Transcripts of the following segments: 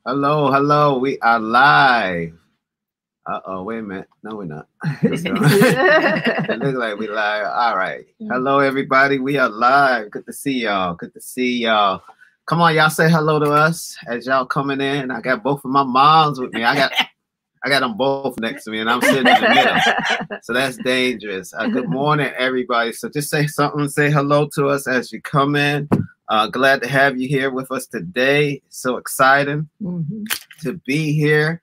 Hello, hello. We are live. Uh-oh, wait a minute. No, we're not. It looks like we live. All right. Hello, everybody. We are live. Good to see y'all. Good to see y'all. Come on, y'all say hello to us as y'all coming in. I got both of my moms with me. I got them both next to me, and I'm sitting in the middle. So that's dangerous. Good morning, everybody. So just say something. Say hello to us as you come in. Glad to have you here with us today. So exciting to be here.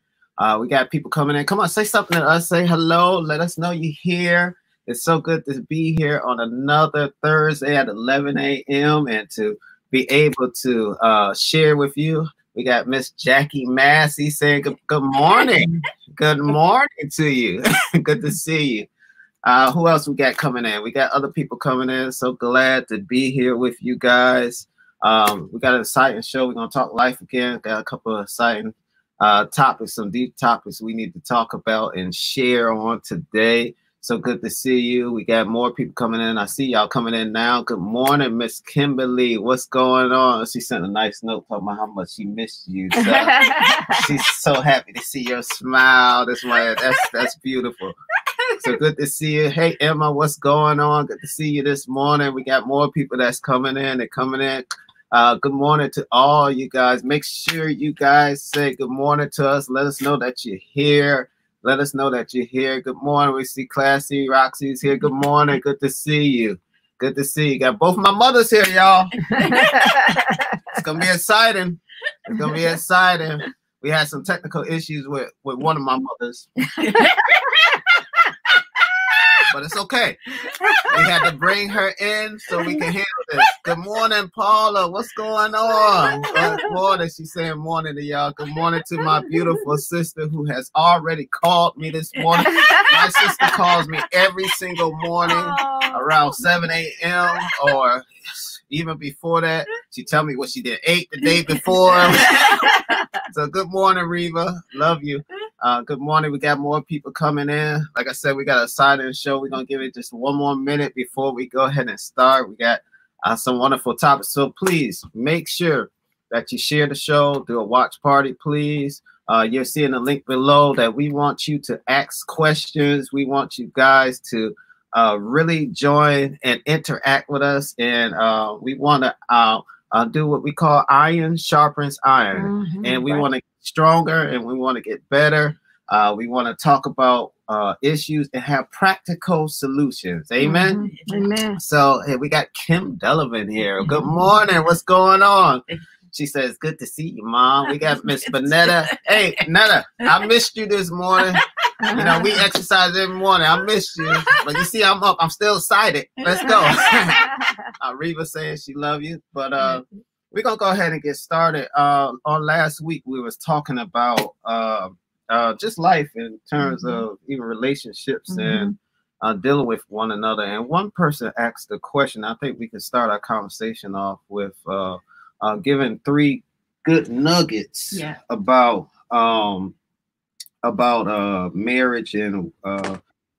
We got people coming in. Come on, say something to us. Say hello. Let us know you're here. It's so good to be here on another Thursday at 11 a.m. and to be able to share with you. We got Miss Jackie Massey saying good morning. Good morning to you. Good to see you. Who else we got coming in? We got other people coming in. So glad to be here with you guys. We got an exciting show. We're going to talk life again. Got a couple of exciting topics, some deep topics we need to talk about and share on today. So good to see you. We got more people coming in. I see y'all coming in now. Good morning, Miss Kimberly. What's going on? She sent a nice note talking about how much she missed you. So she's so happy to see your smile this morning. That's beautiful. So good to see you. Hey, Emma, what's going on? Good to see you this morning. We got more people that's coming in. They're coming in. Good morning to all you guys. Make sure you guys say good morning to us. Let us know that you're here. Let us know that you're here. Good morning. We see Classy. Roxy's here. Good morning. Good to see you. Good to see you. Got both my mothers here, y'all. It's going to be exciting. It's going to be exciting. We had some technical issues with one of my mothers. But it's okay. We had to bring her in so we can handle this. Good morning, Paula. What's going on? Good morning. She's saying morning to y'all. Good morning to my beautiful sister who has already called me this morning. My sister calls me every single morning around 7 a.m. or even before that. She tell me what she did ate the day before. So good morning, Reva. Love you. Good morning. We got more people coming in. Like I said, we got a exciting show. We're going to give it just one more minute before we go ahead and start. We got some wonderful topics. So please make sure that you share the show. Do a watch party, please. You're seeing the link below that we want you to ask questions. We want you guys to really join and interact with us. And we want to do what we call iron sharpens iron. And we want to get stronger and we want to get better. We want to talk about issues and have practical solutions. Amen. Amen. So hey, we got Kim Delavan here. Good morning. What's going on? She says, good to see you, Mom. We got Miss Bonetta. Hey, Netta, I missed you this morning. You know, we exercise every morning. I missed you. But you see, I'm up. I'm still excited. Let's go. Reva saying she love you. But we're going to go ahead and get started. On last week, we was talking about just life in terms of even relationships and dealing with one another. And one person asked the question. I think we can start our conversation off with giving 3 good nuggets about marriage and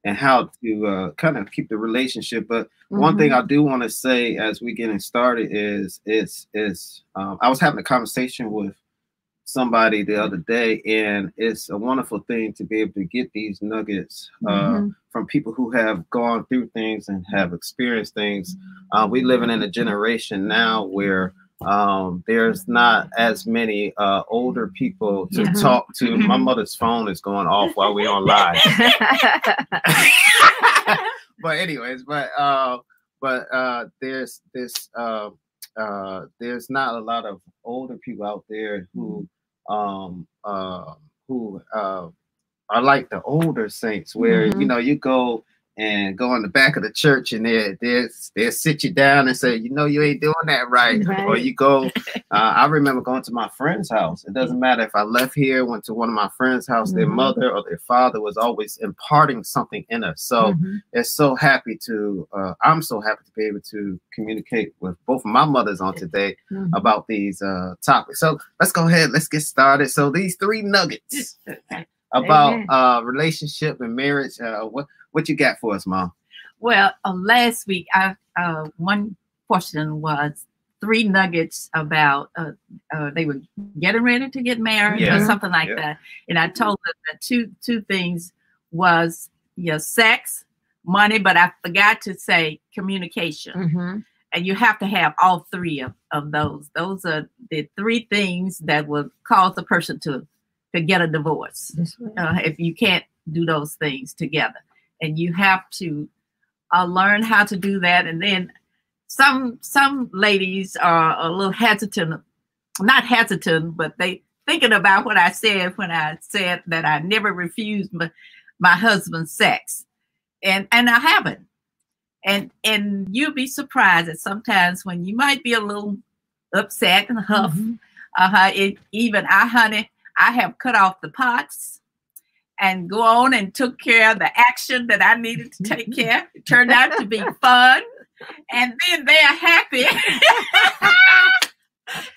how to kind of keep the relationship. But one thing I do want to say as we getting started is I was having a conversation with somebody the other day, and it's a wonderful thing to be able to get these nuggets from people who have gone through things and have experienced things. We living in a generation now where there's not as many older people to talk to. My mother's phone is going off while we're on live. But anyways, there's not a lot of older people out there who are like the older saints, where you know you go in the back of the church and they'll sit you down and say, you know, you ain't doing that right. Or you go, I remember going to my friend's house. It doesn't matter if I left here, went to one of my friend's house, their mother or their father was always imparting something in us. So it's so happy to, I'm so happy to be able to communicate with both of my mothers on today about these topics. So let's go ahead, let's get started. So these 3 nuggets about relationship and marriage, what you got for us, Mom? Well, last week, one question was 3 nuggets about they were getting ready to get married or something like that. And I told them that two things was your sex, money, but I forgot to say communication. And you have to have all 3 of those. Those are the 3 things that will cause a person to get a divorce. If you can't do those things together. And you have to learn how to do that. And then some ladies are a little hesitant, not hesitant, but they thinking about what I said when I said that I never refused my husband's sex. And I haven't. And you'll be surprised that sometimes when you might be a little upset and huff, honey, I have cut off the pots and go on and took care of the action that I needed to take care. It turned out to be fun. And then they're happy.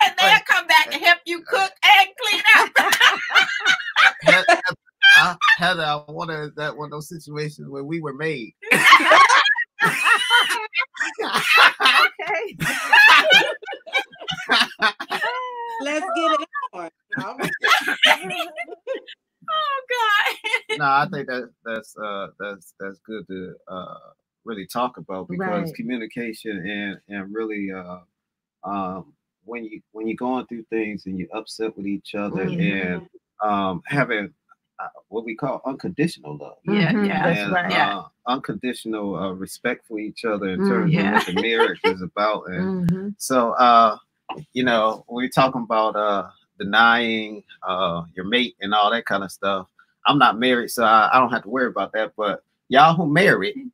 And they'll come back and help you cook and clean up. Heather, I wonder if that one of those situations where we were made. Okay. Let's get it on. Oh God. No, I think that's good to really talk about, because communication and really when you're going through things and you're upset with each other and having what we call unconditional love. That's right. Unconditional respect for each other in terms of what the marriage is about. And so you know, when we're talking about denying your mate and all that kind of stuff, I'm not married, so I don't have to worry about that. But y'all who married, you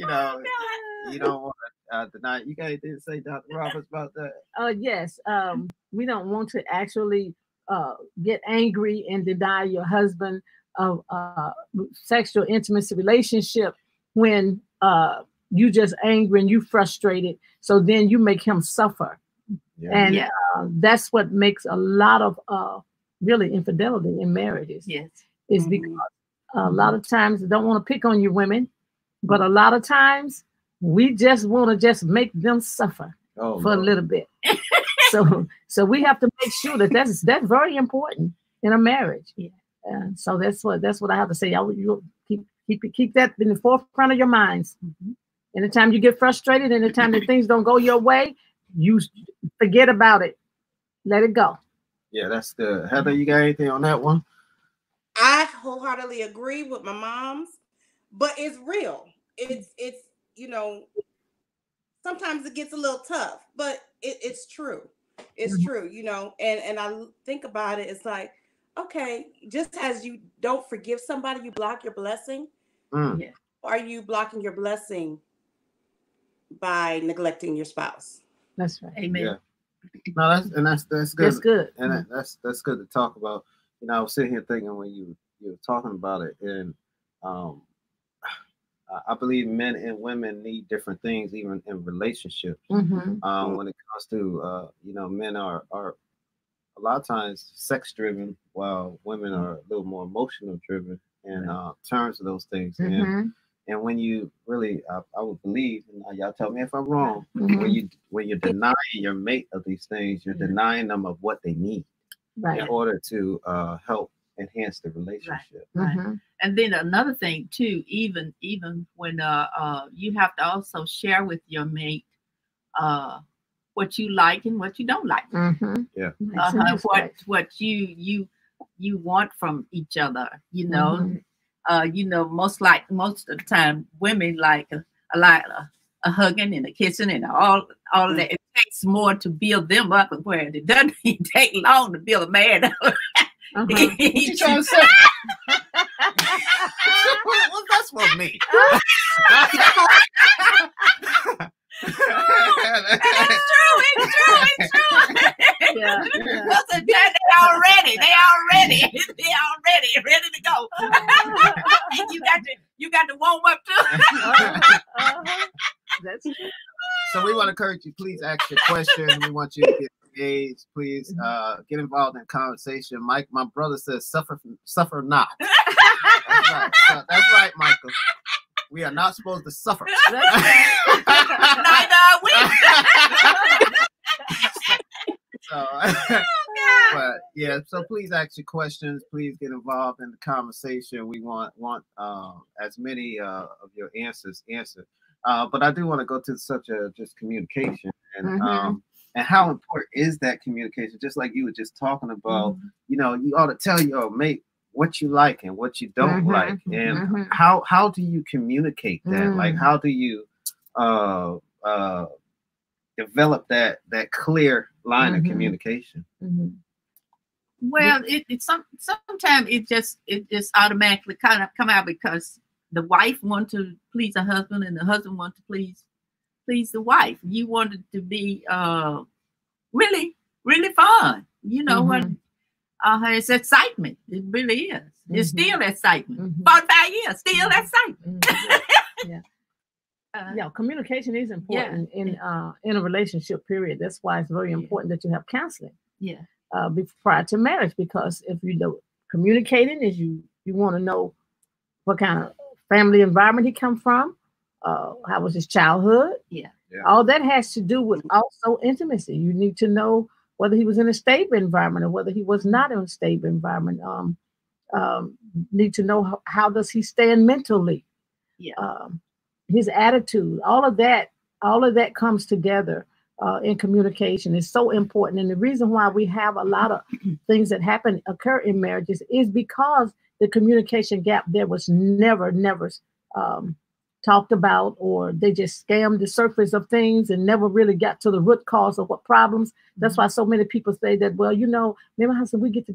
know, you don't want to deny. You guys didn't say, Dr. Roberts, about that? Yes. We don't want to actually get angry and deny your husband of sexual intimacy relationship when you just angry and you frustrated. So then you make him suffer. And that's what makes a lot of really infidelity in marriages. Is because a lot of times, I don't want to pick on you women, but a lot of times we just want to just make them suffer for a little bit. So we have to make sure that that's very important in a marriage. And so that's what I have to say. You keep that in the forefront of your minds. Anytime you get frustrated, anytime that things don't go your way, you forget about it. Let it go. Yeah, that's good. Heather, you got anything on that one? I wholeheartedly agree with my mom's, but it's real. It's you know, sometimes it gets a little tough, but it's true. It's true, you know, and I think about it, it's like, okay, just as you don't forgive somebody, you block your blessing. Are you blocking your blessing by neglecting your spouse? That's right. Amen. Yeah. No, that's good. That's good. And that's good to talk about. You know, I was sitting here thinking when you were talking about it, and I believe men and women need different things, even in relationships. When it comes to you know, men are a lot of times sex driven, while women are a little more emotional driven in terms of those things. And when you really, I would believe, and y'all tell me if I'm wrong, when you're denying your mate of these things, you're denying them of what they need in order to help enhance the relationship. And then another thing too, even when you have to also share with your mate what you like and what you don't like. What you want from each other, you know. You know, most of the time, women like a hugging and a kissing and all of that. It takes more to build them up, where it doesn't take long to build a man up. What you trying to say? What's that supposed to mean? It's true. Listen, they all ready to go. And you got to warm up too. That's true. So we want to encourage you, please ask your question. We want you to get engaged. Please get involved in conversation. Mike, my brother says, suffer not. That's right. That's right, Michael. We are not supposed to suffer. Neither are we. So, but yeah, so please ask your questions. Please get involved in the conversation. We want as many of your answers answered. But I do want to go to such a just communication and how important is that communication? Just like you were just talking about, you know, you ought to tell your mate what you like and what you don't like, and how do you communicate that? Like, how do you develop that clear line of communication? Well, sometimes it just automatically kind of come out because the wife wants to please her husband and the husband wants to please the wife. You want it to be really, really fun. You know what? It's excitement. It really is. It's still excitement. 45 years, still excitement. Yeah, communication is important in a relationship period. That's why it's very important that you have counseling. Prior to marriage, because if you know communicating is you want to know what kind of family environment he come from, how was his childhood. All that has to do with also intimacy. You need to know whether he was in a stable environment or whether he was not in a stable environment. Need to know how does he stand mentally. His attitude, all of that comes together in communication. Is so important. And the reason why we have a lot of things that occur in marriages is because the communication gap there was never talked about, or they just scammed the surface of things and never really got to the root cause of what problems. That's why so many people say that, well, you know, me and my husband, we get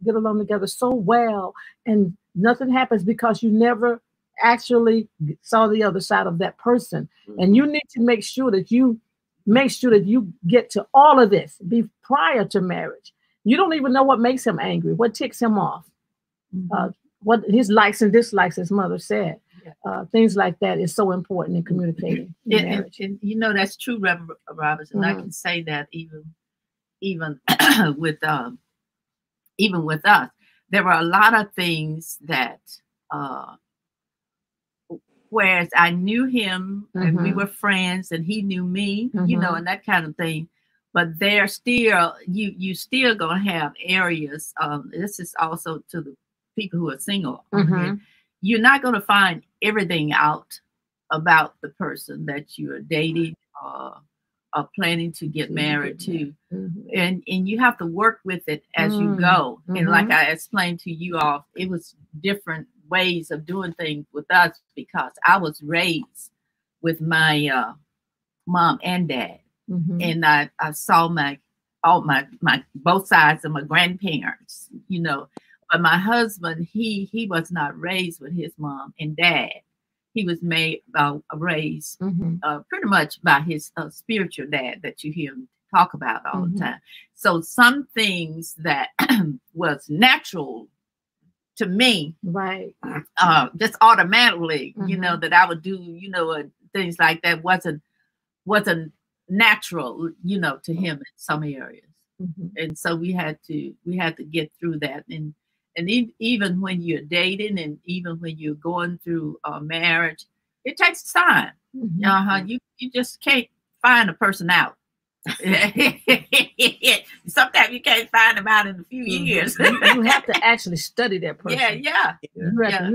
along together so well, and nothing happens because you never actually saw the other side of that person. And you need to make sure that you get to all of this prior to marriage. You don't even know what makes him angry, what ticks him off, what his likes and dislikes, as Mother said. Things like that is so important in communicating in marriage. And you know, that's true, Reverend Robinson. I can say that even with us, there were a lot of things that whereas I knew him and we were friends and he knew me, you know, and that kind of thing. But there still, you still gonna have areas. This is also to the people who are single. You're not gonna find everything out about the person that you are dating or planning to get married to, and you have to work with it as you go. And like I explained to you all, it was different ways of doing things with us because I was raised with my mom and dad, and I saw my both sides of my grandparents, you know. But my husband, he was not raised with his mom and dad. He was raised pretty much by his spiritual dad that you hear him talk about all the time. So some things that was natural to me, just automatically, you know, that I would do, you know, things like that wasn't natural, you know, to him in some areas. And so we had to get through that. And even when you're dating and even when you're going through marriage, it takes time. You just can't find a person out. Sometimes you can't find them out in a few years. You have to actually study that person. You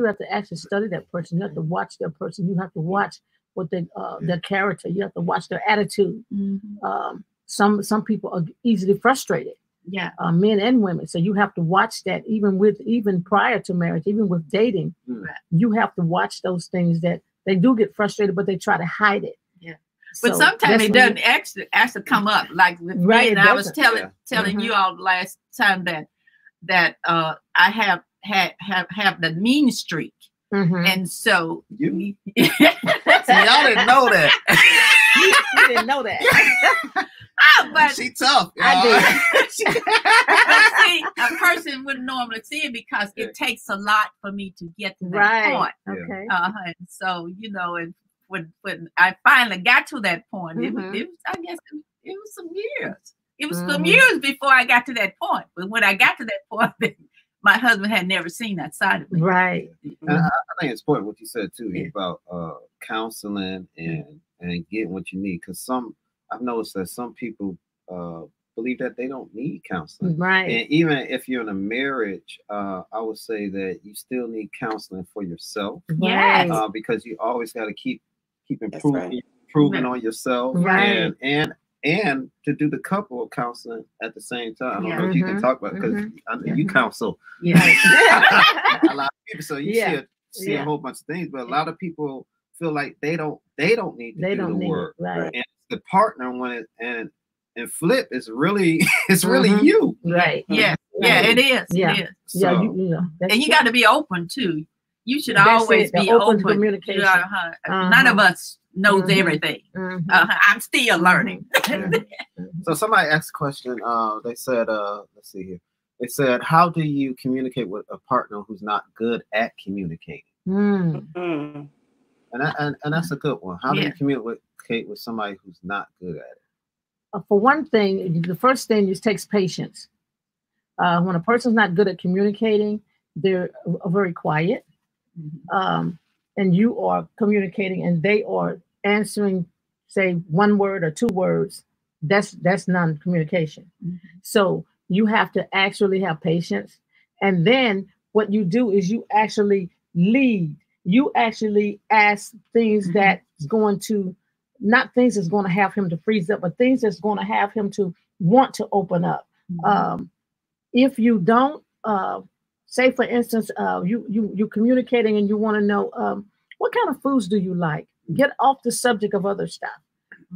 have to actually study that person. You have to watch that person. You have to watch what their character. You have to watch their attitude. Some people are easily frustrated. Men and women. So you have to watch that even prior to marriage, even with dating. You have to watch those things that they do get frustrated, but they try to hide it. But so sometimes it doesn't actually come up. Like with me, and I was telling you all last time that I have the mean streak, and so you see, y'all didn't know that. You didn't know that. But she tough. I did. See, a person wouldn't normally see it because it takes a lot for me to get to that point. Okay. And so, you know, and when I finally got to that point, it was, I guess it was some years. It was some years before I got to that point. But when I got to that point, my husband had never seen that side of me. Right. And I think it's important what you said too about counseling and getting what you need. Because I've noticed that some people believe that they don't need counseling. Right. And even if you're in a marriage, I would say that you still need counseling for yourself. Yes. Because you always got to keep improving, on yourself, right. and to do the couple counseling at the same time. I don't know if you can talk about, because I know you counsel a lot of people, so you see a whole bunch of things, but a lot of people feel like they don't need to do the work. Right. And the partner and flip is really really you. Right. Yeah. Yeah, it is. Yeah. It is. So, and you got to be open too. You should always be open to communication. None of us knows everything. I'm still learning. So somebody asked a question. They said, let's see here. They said, how do you communicate with a partner who's not good at communicating? And that's a good one. How do you communicate with somebody who's not good at it? For one thing, the first thing is takes patience. When a person's not good at communicating, they're very quiet. And you are communicating and they are answering, say, one word or two words. That's non-communication. So you have to actually have patience. And then what you do is you actually lead. You actually ask things that's going to, not things that's going to have him to freeze up, but things that's going to have him to want to open up. If you don't, say for instance, you're communicating and you want to know what kind of foods do you like? Get off the subject of other stuff.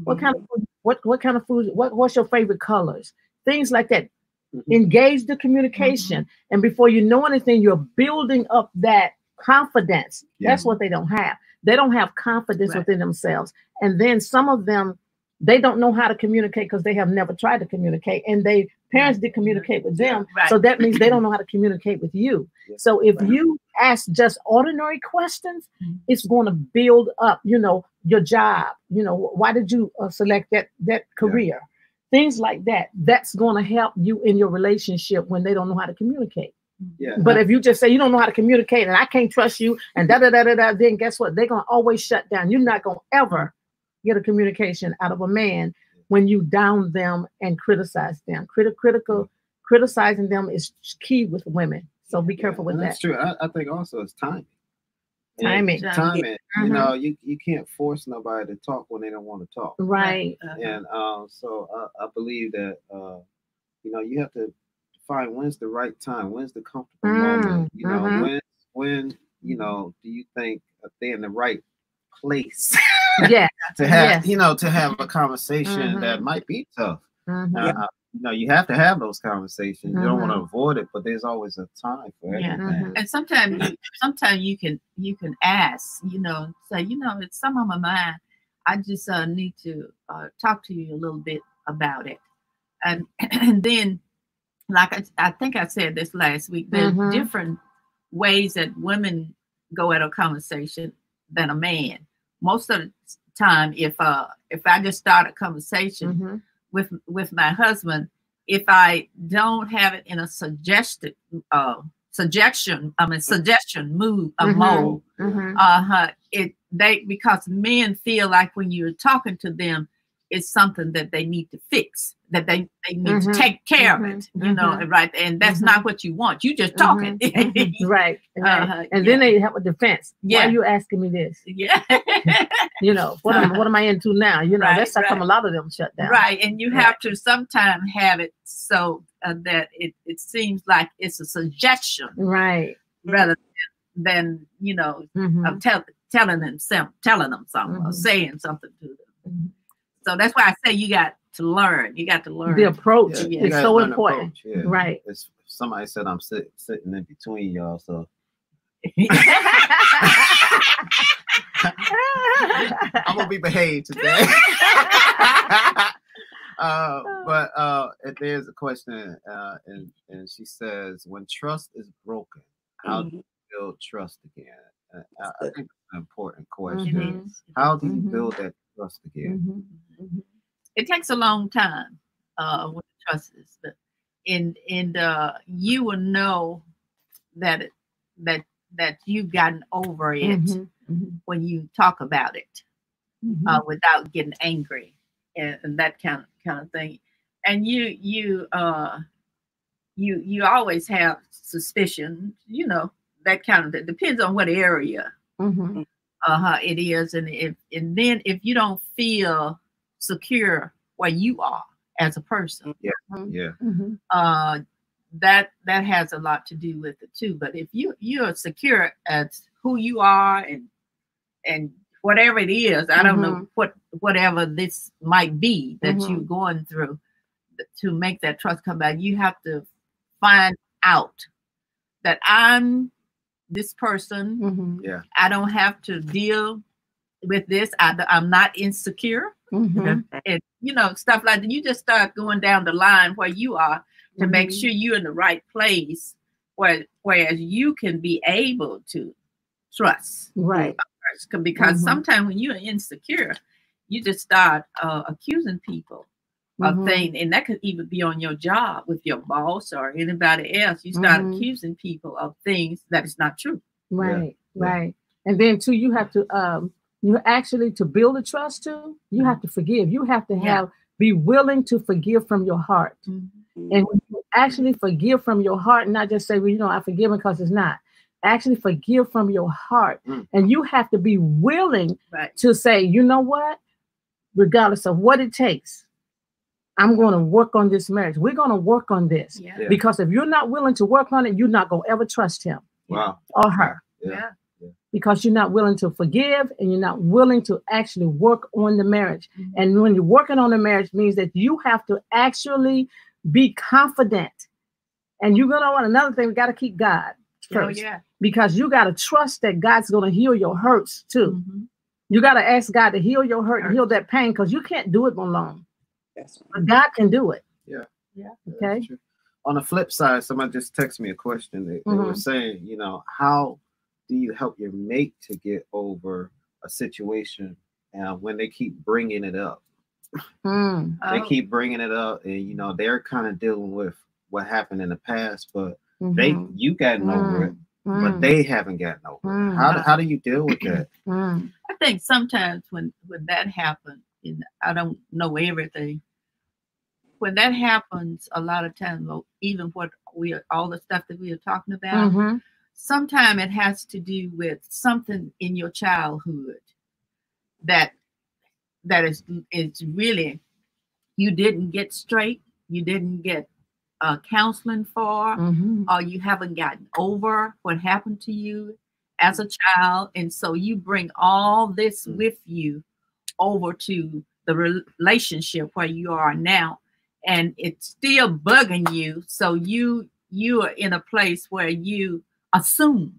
What kind of food, what kind of food? What's your favorite colors? Things like that. Engage the communication, and before you know anything, you're building up that confidence. That's what they don't have. They don't have confidence within themselves, and then some of them, they don't know how to communicate because they have never tried to communicate, and they parents did communicate with them. So that means they don't know how to communicate with you. So if you ask just ordinary questions, it's going to build up, your job, why did you select that career? Things like that. That's going to help you in your relationship when they don't know how to communicate. But if you just say you don't know how to communicate and I can't trust you and then guess what? They're going to always shut down. You're not going to ever get a communication out of a man when you down them and criticize them. Criticizing them is key with women. So be careful with that. That's true. I think also it's timing. Timing. You can't force nobody to talk when they don't want to talk. Right. And so I believe that you have to find when's the right time, when's the comfortable moment. When do you think they're in the right place? To have to have a conversation that might be tough. You have to have those conversations. You don't want to avoid it, but there's always a time for everything. And sometimes you can ask, say, it's some on my mind. I just need to talk to you a little bit about it. And then, like I think I said this last week, there's different ways that women go at a conversation than a man. Most of the time, if I just start a conversation with my husband, if I don't have it in a suggestion mood, mode, because men feel like when you're talking to them, it's something that they need to fix, that they need to take care of it, right? And that's not what you want. You just talking. Right. And then they have a defense. Why are you asking me this? What am I into now? That's how come a lot of them shut down. Right. And you have to sometimes have it so that it seems like it's a suggestion. Right. Rather than telling them something or saying something to them. So that's why I say you got to learn. You got to learn. The approach is so important. Right. Somebody said I'm sitting in between y'all, so I'm gonna be behaved today. But there's a question, and she says, when trust is broken, how do you build trust again? I think it's an important question. How do you build that trust again? It takes a long time when trust is, and you will know that you've gotten over it when you talk about it without getting angry and that kind of thing. And you always have suspicion, you know, that kind of, it depends on what area it is, and then if you don't feel secure where you are as a person, that has a lot to do with it too. But if you're secure as who you are and whatever it is, I don't know whatever this might be that you're going through, to make that trust come back, you have to find out that I'm this person. I don't have to deal with this. I'm not insecure. And, you know, stuff like that. You just start going down the line where you are to make sure you're in the right place, whereas you can be able to trust. Right. Because sometimes when you're insecure, you just start accusing people of things, and that could even be on your job with your boss or anybody else. You start accusing people of things that is not true. Right, right. And then too, you have to you actually, to build a trust too, you have to forgive. You have to be willing to forgive from your heart. And when you actually forgive from your heart, not just say, well, you know, I forgive him because it's not. Actually forgive from your heart. And you have to be willing to say, you know what, regardless of what it takes, I'm going to work on this marriage. We're going to work on this. Because if you're not willing to work on it, you're not going to ever trust him or her. Because you're not willing to forgive, and you're not willing to actually work on the marriage. And when you're working on the marriage means that you have to actually be confident. And you're going to want another thing, we got to keep God first. Because you got to trust that God's going to heal your hurts too. You got to ask God to heal your hurt and heal that pain, because you can't do it alone. But God can do it. Okay. On the flip side, somebody just texted me a question. They were saying, you know, how do you help your mate to get over a situation when they keep bringing it up? They keep bringing it up, and you know, they're kind of dealing with what happened in the past, but you gotten over it, but they haven't gotten over it. How do you deal with that? I think sometimes when that happens, and I don't know everything, when that happens, a lot of times, even all the stuff that we are talking about, sometimes it has to do with something in your childhood that is really, you didn't get straight, you didn't get counseling for, or you haven't gotten over what happened to you as a child. And so you bring all this with you over to the relationship where you are now, and it's still bugging you. So you are in a place where you assume.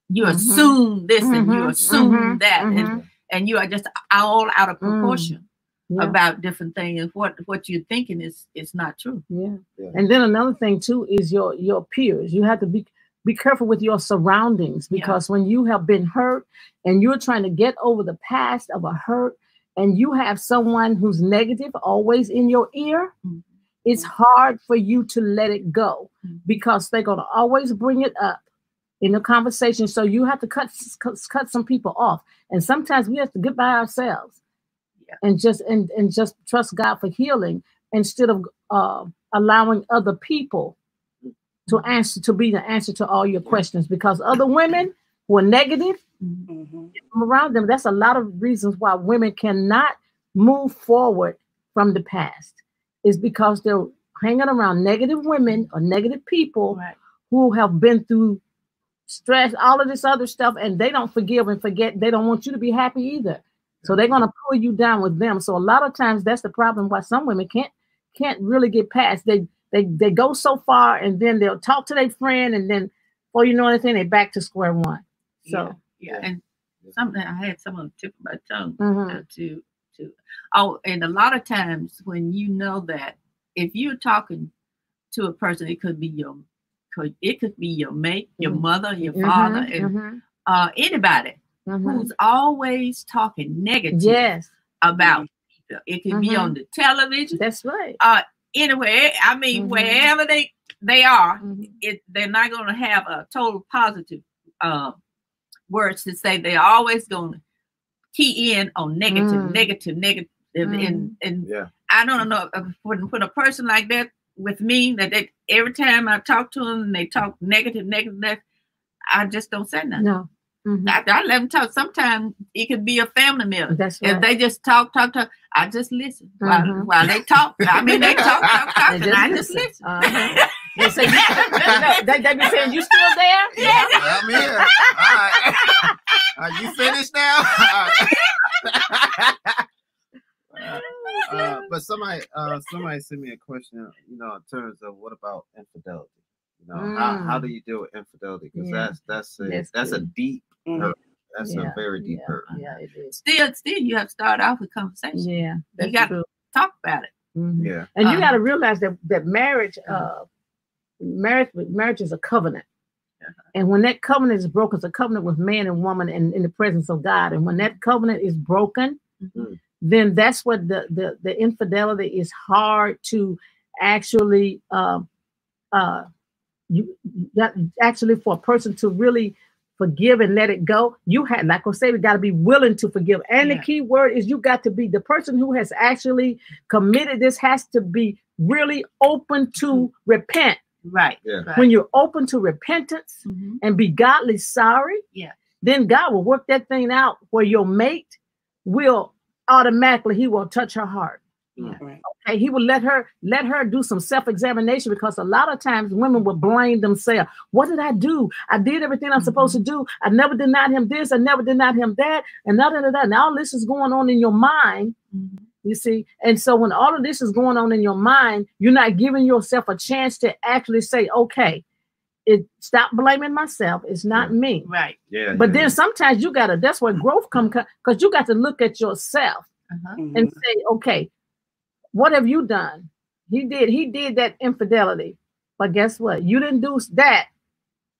You assume this and you assume that, and you are just all out of proportion about different things, and what you're thinking is not true. And then another thing too is your peers. You have to be careful with your surroundings, because when you have been hurt and you're trying to get over the past of a hurt, and you have someone who's negative always in your ear, it's hard for you to let it go, because they're going to always bring it up in the conversation. So you have to cut some people off. And sometimes we have to get by ourselves and just trust God for healing, instead of allowing other people to be the answer to all your questions, because other women who are negative around them, that's a lot of reasons why women cannot move forward from the past, is because they're hanging around negative women or negative people who have been through stress, all of this other stuff, and they don't forgive and forget. They don't want you to be happy either. So they're going to pull you down with them. So a lot of times that's the problem why some women can't really get past. They go so far, and then they'll talk to their friend, and then before you know anything, they're back to square one. So and something I had some on the tip of my tongue and a lot of times when you know that if you're talking to a person, it could be your mate, your mother, your father, and anybody who's always talking negative about people. It could be on the television. That's right. anywhere. I mean, wherever they are, they're not going to have a total positive words to say. They're always going to key in on negative. And I don't know, when a person like that with me, that they, every time I talk to them, they talk negative, I just don't say nothing. No. I let them talk. Sometimes it could be a family meal. That's right. If they just talk, I just listen while they talk. I mean, they talk, and I just listen. They say, they be saying, "You still there?" Yeah, I'm here. All right. Are you finished now? But somebody sent me a question. You know, in terms of what about infidelity? You know, how do you deal with infidelity? Because that's a deep hurt. That's a very deep hurt. Yeah, it is. Still, you have to start off with conversation. Yeah, you got to talk about it. Yeah, and you got to realize that marriage is a covenant. And when that covenant is broken, it's a covenant with man and woman in the presence of God. And when that covenant is broken, then that's what the infidelity is hard to actually actually for a person to really forgive and let it go. You had, like I say, we got to be willing to forgive. And the key word is you got to be the person who has actually committed this has to be really open to repent. Right. Yeah. Right. When you're open to repentance and be godly sorry, then God will work that thing out where your mate will automatically, he will touch her heart. Yeah. Okay. He will let her do some self-examination, because a lot of times women will blame themselves. What did I do? I did everything I'm supposed to do. I never denied him this. I never denied him that. And now this is going on in your mind. You see, and so when all of this is going on in your mind, you're not giving yourself a chance to actually say, okay, stop blaming myself. It's not me. Right. Yeah. But then sometimes you gotta, that's where growth comes, because you got to look at yourself and say, okay, what have you done? He did that infidelity, but guess what? You didn't do that,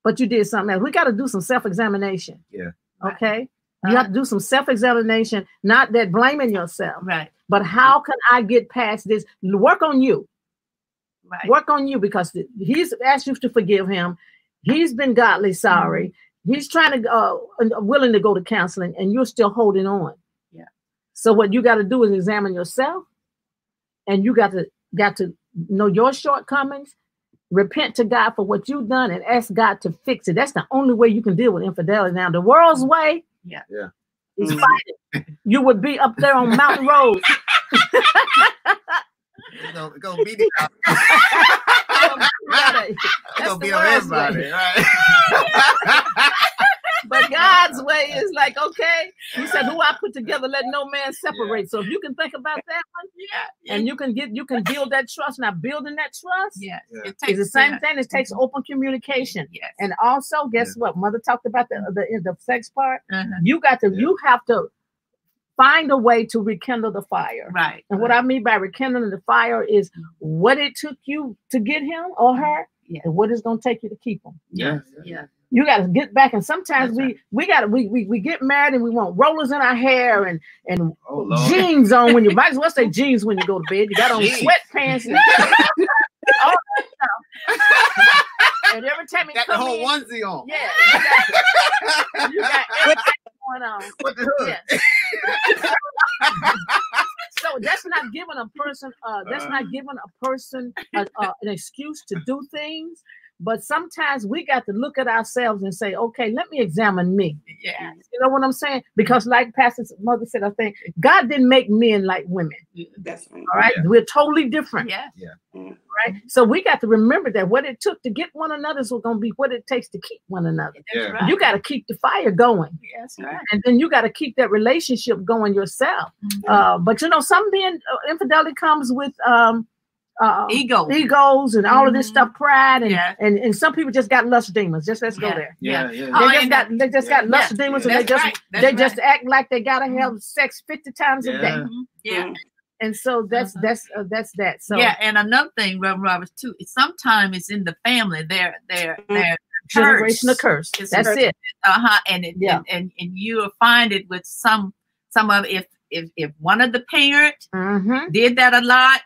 but you did something else. We got to do some self-examination. Yeah. Okay. You have to do some self-examination, not that blaming yourself. Right. But how can I get past this? Work on you. Right. Work on you, because he's asked you to forgive him. He's been godly sorry. He's trying to willing to go to counseling, and you're still holding on. Yeah. So what you got to do is examine yourself, and you got to know your shortcomings, repent to God for what you've done, and ask God to fix it. That's the only way you can deal with infidelity. Now, the world's way, is fighting. You would be up there on Mountain Road. It's gonna be the gonna be on everybody, right? But God's way is like, okay, he said, who I put together, let no man separate. Yeah. So if you can think about that one, and you can build that trust. Now, building that trust, it's the same thing. It takes open communication. Yes. And also, guess what? Mother talked about the sex part. You have to find a way to rekindle the fire. Right. And what I mean by rekindling the fire is what it took you to get him or her, and what it's going to take you to keep them. Yeah. Yeah. You got to get back, and sometimes we get married and we want rollers in our hair and jeans on when you might as well say jeans when you go to bed. You got on sweatpants and all that stuff. And every time got the whole onesie on. Yeah, you got everything going on. What the hood? Yeah. So that's not giving a person an excuse to do things. But sometimes we got to look at ourselves and say, okay, let me examine me. Yeah. You know what I'm saying? Because like Pastor's mother said, I think God didn't make men like women. That's right. All right. Yeah. We're totally different. Yeah. Yeah. Right. So we got to remember that what it took to get one another is going to be what it takes to keep one another. Yeah. Right. You got to keep the fire going. Yes, right. And then you got to keep that relationship going yourself. But you know, some men, infidelity comes with egos and all of this stuff, pride, and some people just got lust demons. Let's go there. They just got lust demons, and they just act like they gotta have sex 50 times a day. Yeah. And so that's that. So and another thing, Reverend Roberts, too, sometimes it's in the family. They're generational curse. That's it. And you'll find it with some of if one of the parents did that a lot.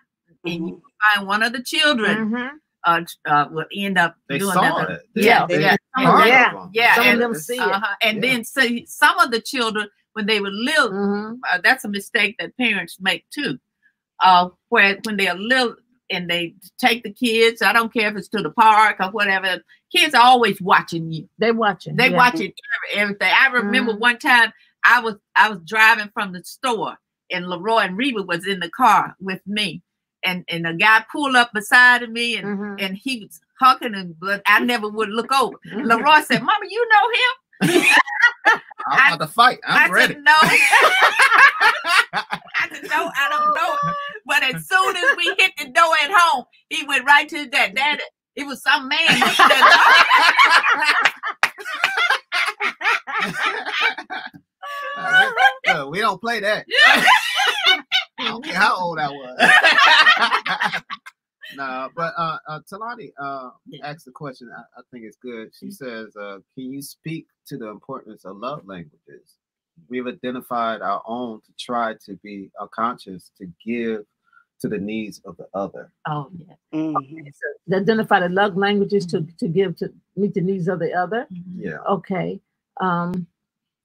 and you find one of the children will end up doing that. Some of them see it. And then some of the children, when they were little, that's a mistake that parents make too. Where when they are little and they take the kids, I don't care if it's to the park or whatever, kids are always watching you. They're watching. They're watching everything. I remember one time I was driving from the store and Leroy and Reba was in the car with me. And a guy pulled up beside of me and he was hugging, but I never would look over. Leroy said, "Mama, you know him?" I'm about to fight. I'm ready. Said, no. I said, no, I don't know. But as soon as we hit the door at home, he went right to his dad. Dad, it was some man. We don't play that. I don't care how old I was. No, but Talani asked the question. I think it's good. She says, "Can you speak to the importance of love languages? We've identified our own to try to be conscious to give to the needs of the other." Oh yeah. Okay, so identify the love languages to give to meet the needs of the other. Yeah. Okay.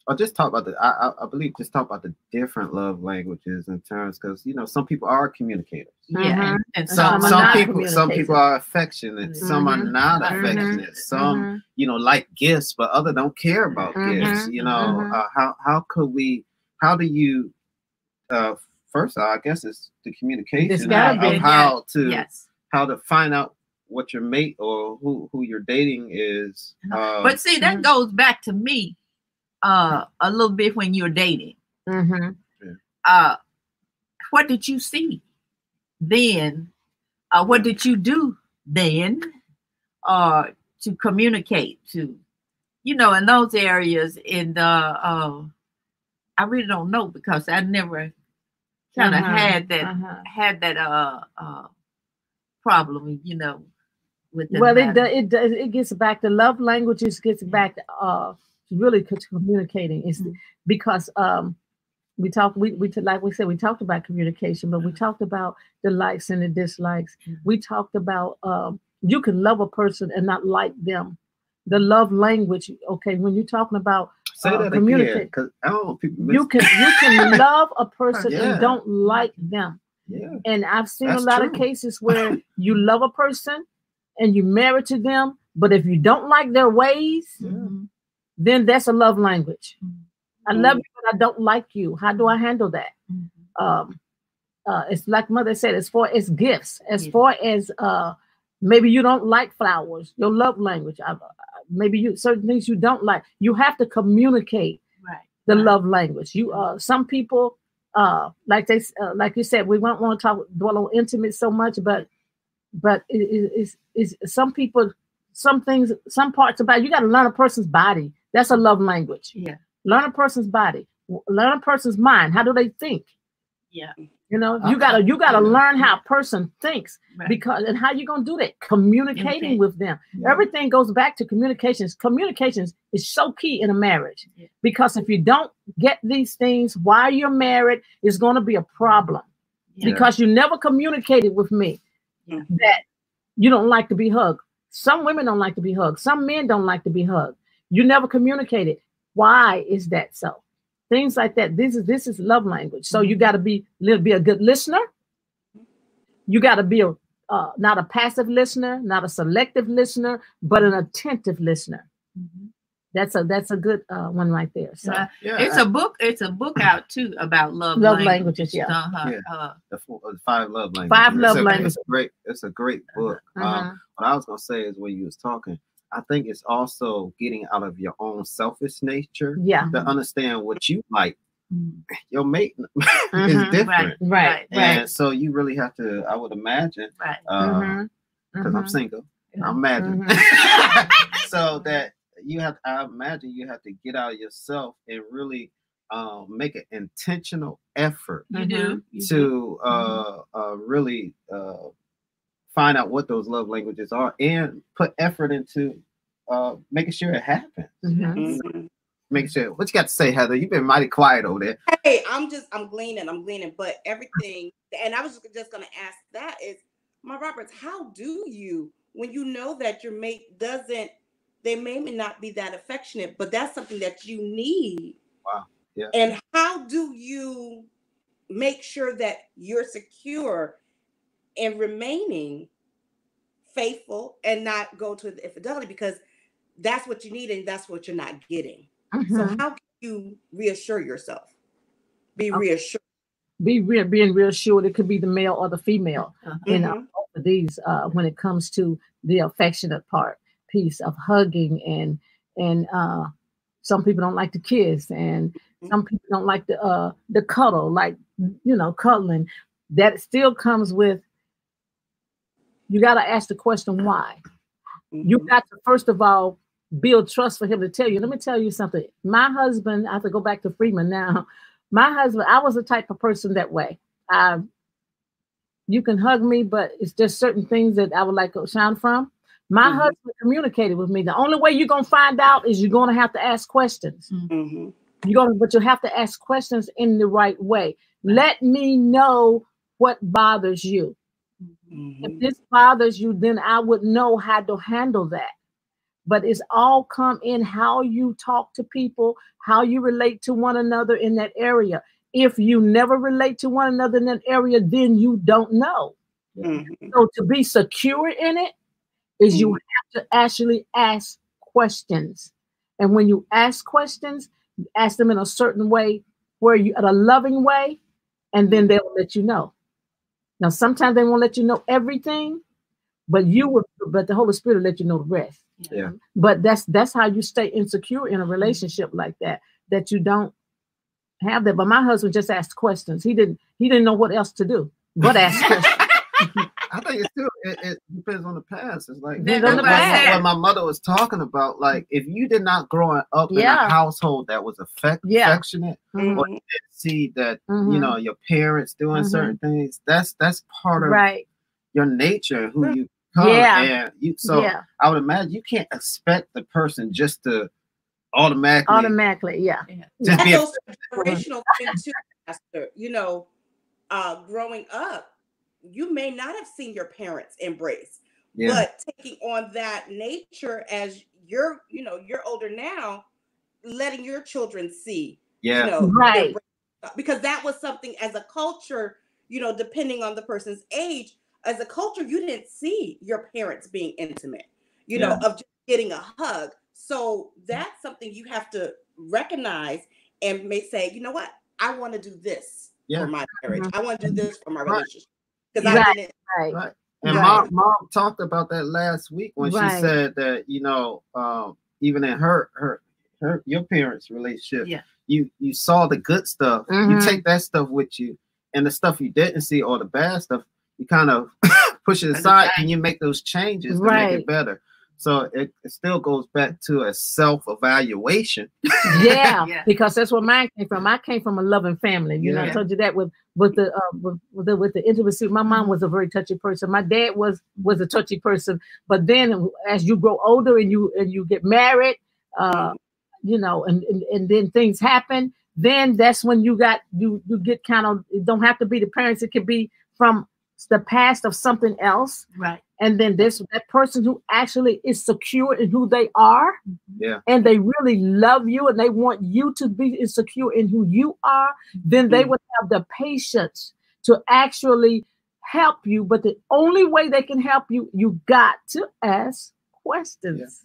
Or just talk about I believe just talk about the different love languages in terms, because some people are communicators. Yeah, and some people are affectionate, some are not affectionate, some like gifts, but other don't care about gifts. How do you first I guess it's the communication of how to find out what your mate or who you're dating is. But see, that goes back to me. A little bit when you're dating. What did you see then? What did you do then to communicate to, in those areas in the, I really don't know because I never kind of had that problem, with the it gets back to love languages, gets back to really communicating is because we talked about communication, but we talked about the likes and the dislikes. We talked about you can love a person and not like them. The love language, okay, when you're talking about communicate, because I don't know people you can love a person and don't like them. Yeah. And I've seen a lot of cases where you love a person and you're married to them, but if you don't like their ways, then that's a love language. I love you, but I don't like you. How do I handle that? It's like Mother said, as far as gifts, as far as maybe you don't like flowers, your love language. Maybe certain things you don't like. You have to communicate the love language. Some people like you said, we won't want to dwell on intimate so much, but it's some people. Some things, some parts about you got to learn a person's body. That's a love language. Yeah. Learn a person's body. Learn a person's mind. How do they think? Yeah. You gotta learn how a person thinks, and how you gonna do that? Communicating with them. Yeah. Everything goes back to communications. Communications is so key in a marriage because if you don't get these things while you're married, it's gonna be a problem because you never communicated with me that you don't like to be hugged. Some women don't like to be hugged. Some men don't like to be hugged. You never communicated. Why is that so? Things like that. This is love language. So you got to be a good listener. You got to be not a passive listener, not a selective listener, but an attentive listener. That's a good one right there. So it's a book. It's a book out too about love languages. The 5 love languages. 5 love languages. It's a great book. What I was gonna say is when you was talking, I think it's also getting out of your own selfish nature. Yeah. To understand what you like. Your mate is different. Right. And so you really have to, I would imagine, because I'm single. I imagine. So that I imagine you have to get out of yourself and really make an intentional effort to really find out what those love languages are and put effort into making sure it happens. make sure. What you got to say, Heather? You've been mighty quiet over there. Hey, I'm gleaning, but everything, and I was just gonna ask that is, my Roberts, how do you, when you know that your mate doesn't, they may not be that affectionate, but that's something that you need. Wow. Yeah. And how do you make sure that you're secure in remaining faithful and not go to the infidelity, because that's what you need and that's what you're not getting. So how can you reassure yourself? Be reassured. Being reassured. It could be the male or the female. In both of these, when it comes to the affectionate piece of hugging, and some people don't like to kiss, and some people don't like the cuddle, like cuddling. That still comes with. You got to ask the question why. You got to first of all build trust for him to tell you. Let me tell you something. My husband, I have to go back to Freeman now. My husband, I was the type of person that way. You can hug me, but it's just certain things that I would like to shine from. My husband communicated with me. The only way you're gonna find out is you're gonna have to ask questions. But you have to ask questions in the right way. Let me know what bothers you. If this bothers you, then I would know how to handle that. But it's all come in how you talk to people, how you relate to one another in that area. If you never relate to one another in that area, then you don't know. So to be secure in it is you have to actually ask questions. And when you ask questions, you ask them in a certain way, in a loving way, and then they'll let you know. Now, sometimes they won't let you know everything, but the Holy Spirit will let you know the rest. Yeah. But that's how you stay insecure in a relationship like that you don't have that. But my husband just asked questions. He didn't know what else to do but ask questions. I think it's too. It depends on the past. It's like what my mother was talking about. Like, if you did not grow up in a household that was affectionate, or you didn't see that your parents doing certain things, that's part of your nature, who you come. And I would imagine you can't expect the person just to automatically, just be generational thing too, Pastor. Growing up, you may not have seen your parents embrace, but taking on that nature as you're older now, letting your children see, because that was something as a culture, depending on the person's age, as a culture, you didn't see your parents being intimate, of just getting a hug. So that's something you have to recognize and may say, you know what, I want to do this for my marriage. I want to do this for my relationship. Because I didn't. And mom talked about that last week when she said that, even in your parents' relationship, you saw the good stuff. You take that stuff with you, and the stuff you didn't see, or the bad stuff, you kind of push it aside and you make those changes to make it better. So it still goes back to a self-evaluation. Because that's where mine came from. I came from a loving family. I told you that with the intimacy. My mom was a very touchy person. My dad was a touchy person. But then as you grow older and you get married, and then things happen, then that's when you get kind of, it don't have to be the parents. It could be from the past of something else. And then there's that person who actually is secure in who they are. And they really love you and they want you to be insecure in who you are. Then they would have the patience to actually help you. But the only way they can help you, you got to ask questions.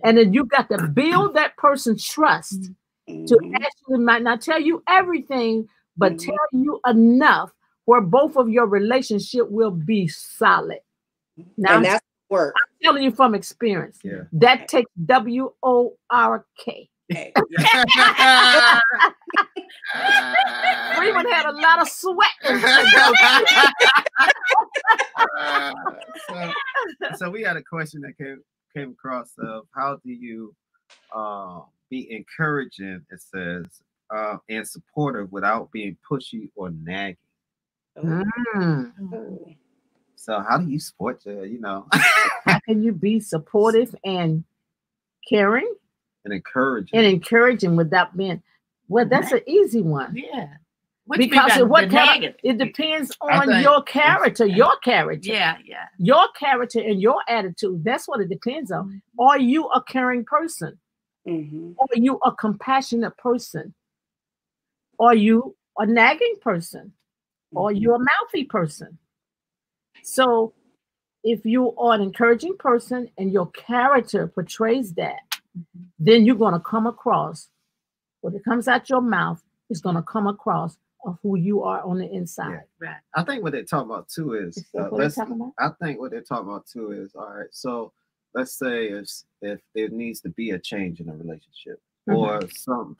And then you got to build that person's trust to actually might not tell you everything, but tell you enough where both of your relationship will be solid. Now, and that's work. I'm telling you from experience. That takes WORK. Freeman had a lot of sweat. So we had a question that came across of how do you be encouraging, it says, and supportive without being pushy or nagging. So how do you support How can you be supportive and caring? and encouraging. And encouraging without being, well, that's an easy one. Yeah. Because it depends on your character, Yeah, yeah. Your character and your attitude. That's what it depends on. Mm-hmm. Are you a caring person? Mm-hmm. Are you a compassionate person? Are you a nagging person? Are you a mouthy person? So if you are an encouraging person and your character portrays that, then you're going to come across, when it comes out your mouth, it's going to come across of who you are on the inside. Yeah. Right. I think what they talk about too is all right. So let's say if there needs to be a change in a relationship, or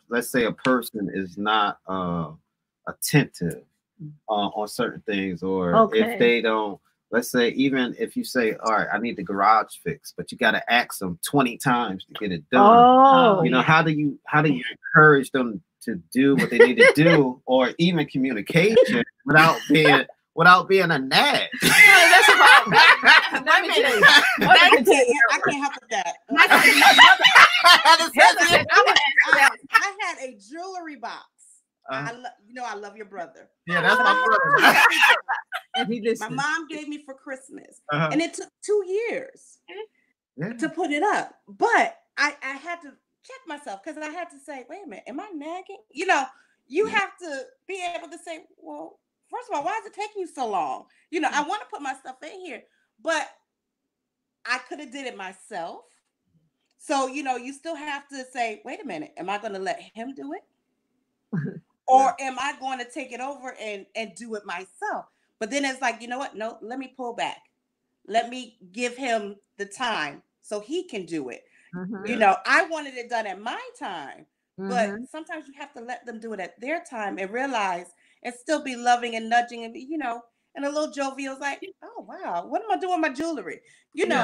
let's say a person is not attentive on certain things, or if they don't. Let's say, even if you say, all right, I need the garage fixed, but you got to ask them 20 times to get it done. How do you encourage them to do what they need to do, or even communication without being a nag? That's about let me tell you. I can't help with that. I had a jewelry box. I love your brother. Yeah, that's my brother. And my mom gave me for Christmas, and it took 2 years to put it up. But I had to check myself, because I had to say, wait a minute, am I nagging? You have to be able to say, well, first of all, why is it taking you so long? I want to put my stuff in here, but I could have did it myself. So, you still have to say, wait a minute, am I going to let him do it? Or am I going to take it over and do it myself? But then it's like, you know what? No, let me pull back. Let me give him the time so he can do it. I wanted it done at my time, but sometimes you have to let them do it at their time and realize, and still be loving and nudging, and and a little jovial is like, oh wow, what am I doing with my jewelry? And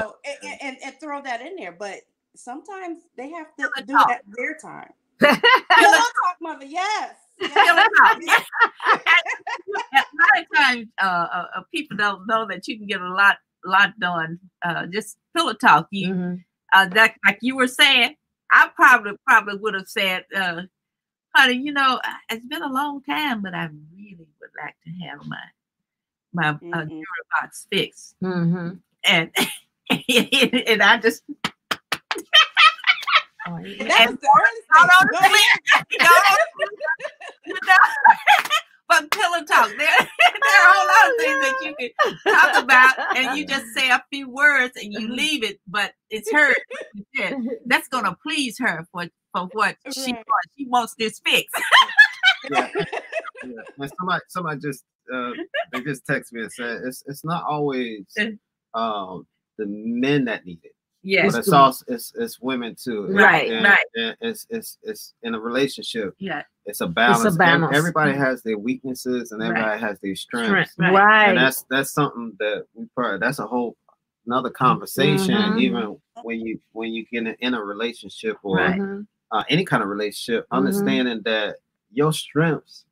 throw that in there. But sometimes they have to do it at their time. Pillow talk, mother. Yes. A lot of times, people don't know that you can get a lot done. Just pillow talk. That, like you were saying, I probably would have said, honey, it's been a long time, but I really would like to have my jewelry box fixed. And and I just. But pillow talk, there are a whole lot of things that you can talk about, and you just say a few words and you leave it, but it's her. That's gonna please her for what she wants. She wants this fixed. And somebody just they just text me and said it's not always the men that need it. Yes, but it's also it's women too. Right. And it's in a relationship. Yeah, it's a balance. It's a balance. Everybody has their weaknesses and everybody has their strengths. Right. And that's something that that's a whole another conversation. Even when you get in a relationship or any kind of relationship, understanding that your strengths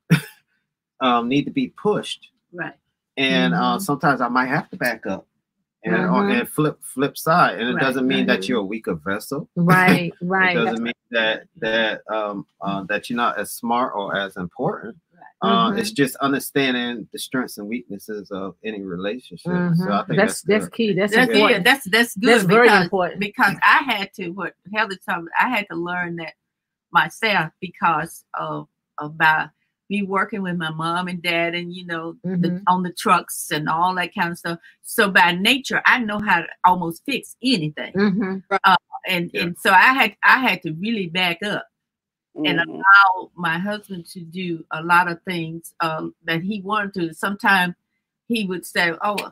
need to be pushed. Right. And sometimes I might have to back up. And flip side, and it doesn't mean that you're a weaker vessel. Right. It doesn't mean that you're not as smart or as important. It's just understanding the strengths and weaknesses of any relationship. So I think that's key. That's good. That's good. That's very important, because I had to I had to learn that myself because of me working with my mom and dad, and on the trucks and all that kind of stuff. So by nature, I know how to almost fix anything. And so I had to really back up and allow my husband to do a lot of things that he wanted to. Sometimes he would say, "Oh,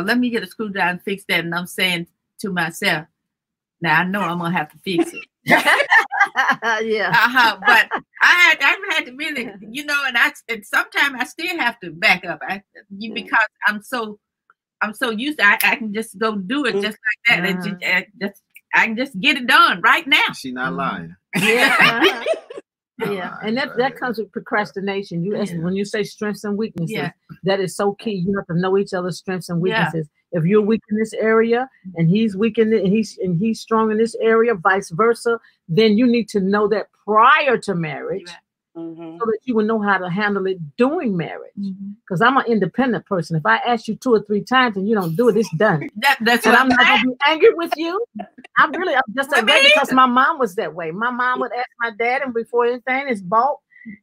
let me get a screwdriver and fix that," and I'm saying to myself, "Now I know I'm gonna have to fix it." But I had to really, and sometimes I still have to back up. Because I'm so used to, I can just go do it just like that, and I can just get it done right now. She's not lying. Yeah, and that comes with procrastination. When you say strengths and weaknesses, that is so key. You have to know each other's strengths and weaknesses. If you're weak in this area and he's weak in it, and he's strong in this area, vice versa, then you need to know that prior to marriage. So that you will know how to handle it during marriage. Because I'm an independent person. If I ask you 2 or 3 times and you don't do it, it's done. That's and I'm not gonna be angry with you. I'm just that way because my mom was that way. My mom would ask my dad, and before anything is bought,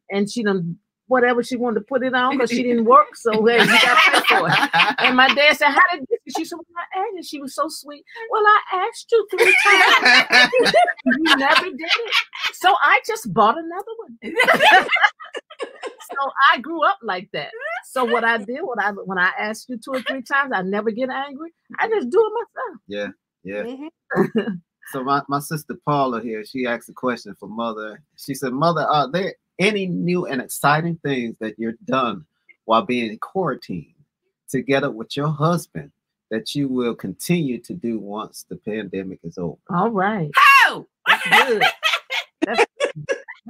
and she done whatever she wanted to put it on because she didn't work. So hey, you got to pay for it. And my dad said, "How did this?" She said, "Well, I asked." And she was so sweet. "Well, I asked you 3 times. You never did it. So I just bought another one." So I grew up like that. So what I did, when I ask you 2 or 3 times, I never get angry. I just do it myself. Yeah. So my sister Paula here, she asked a question for Mother. She said, "Mother, are there any new and exciting things that you're done while being quarantined together with your husband that you will continue to do once the pandemic is over?" All right. How? That's good.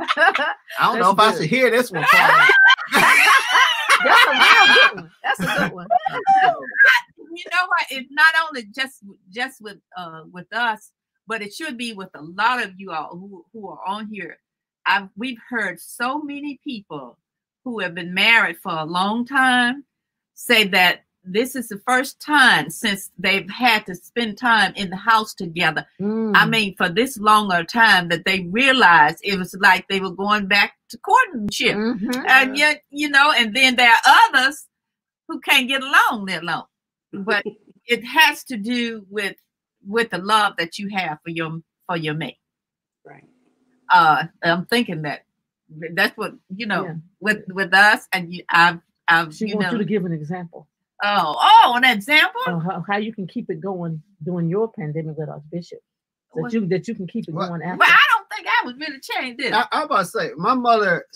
I don't know if I should hear this one, Paula. That's a real good one. That's a good one. You know what? It's not only just with us, but it should be with a lot of you all who are on here. We've heard so many people who have been married for a long time say that this is the first time since they've had to spend time in the house together. I mean, for this longer time, that they realized it was like they were going back to courtship. And yet, and then there are others who can't get along that long. But it has to do with the love that you have for your mate. Right. I'm thinking that's what with us, and she wants you to give an example. Oh, an example how you can keep it going during your pandemic with Archbishop, that you can keep it going after. Well, I don't think I was really changed it. I'm about to say, my mother,